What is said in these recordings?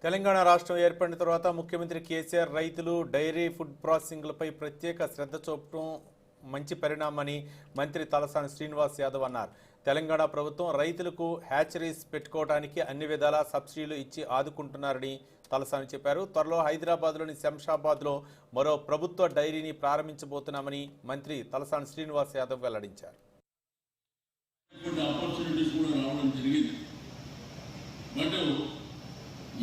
తెలంగాణ రాష్ట్రం ఏర్పడిన తర్వాత ముఖ్యమంత్రి కేసీఆర్ రైతులు డైరీ ఫుడ్ ప్రాసెసింగ్లపై ప్రత్యేక శ్రద్ధ చూపడం మంచి పరిణామని మంత్రి తలసాని శ్రీనివాస్ యాదవ్ అన్నారు. తెలంగాణ ప్రభుత్వం రైతులకు హ్యాచరీస్ పెట్టుకోవడానికి అన్ని విధాలా సబ్సిడీలు ఇచ్చి ఆదుకుంటున్నారని తలసాని చెప్పారు. త్వరలో హైదరాబాద్లోని శంషాబాద్లో మరో ప్రభుత్వ డైరీని ప్రారంభించబోతున్నామని మంత్రి తలసాని శ్రీనివాస్ యాదవ్ వెల్లడించారు.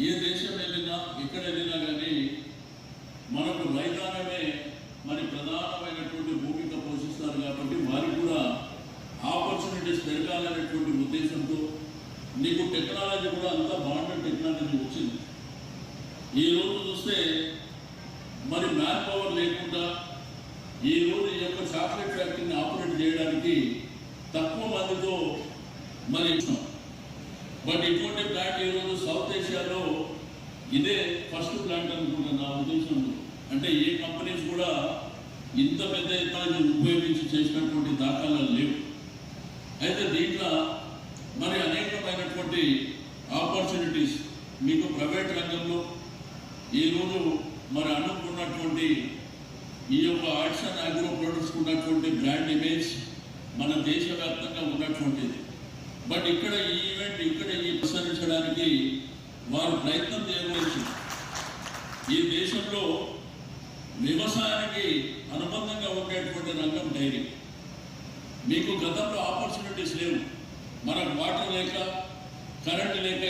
ఏ దేశం వెళ్ళినా ఎక్కడ వెళ్ళినా కానీ మనకు రైతాంగమే మరి ప్రధానమైనటువంటి భూమిక పోషిస్తారు కాబట్టి వారికి కూడా ఆపర్చునిటీస్ పెరగాలనేటువంటి ఉద్దేశంతో నీకు టెక్నాలజీ కూడా అంతా బాగుండే టెక్నాలజీ వచ్చింది. ఈ రోజు చూస్తే మరి మ్యాన్ పవర్ లేకుండా ఈ రోజు ఈ యొక్క చాక్లెట్ ఫ్యాక్టరీని ఆపరేట్ చేయడానికి తక్కువ మందితో మరి బట్ ఇటువంటి ప్లాంట్ ఈరోజు సౌత్ ఏషియాలో ఇదే ఫస్ట్ ప్లాంట్ అనుకుంటున్నాను నా ఉద్దేశంలో. అంటే ఏ కంపెనీస్ కూడా ఇంత పెద్ద ఎత్తున ఉపయోగించి చేసినటువంటి దాఖలాలు లేవు. అయితే దీంట్లో మరి అనేకమైనటువంటి ఆపర్చునిటీస్ మీకు ప్రైవేట్ రంగంలో ఈరోజు మరి అనుకున్నటువంటి ఈ యొక్క ఆర్ట్స్ అండ్ అగ్రో ప్రొడక్ట్స్ ఉన్నటువంటి బ్రాండ్ ఇమేజ్ మన దేశవ్యాప్తంగా ఉన్నటువంటిది. బట్ ఇక్కడ ఈ ఈవెంట్ ఇక్కడ ఈ ప్రసరించడానికి వారు ప్రయత్నం చేయవచ్చు. ఈ దేశంలో వ్యవసాయానికి అనుబంధంగా ఉండేటువంటి రంగం డైరీ. మీకు గతంలో ఆపర్చునిటీస్ లేవు. మనకు వాటర్ లేక కరెంట్ లేక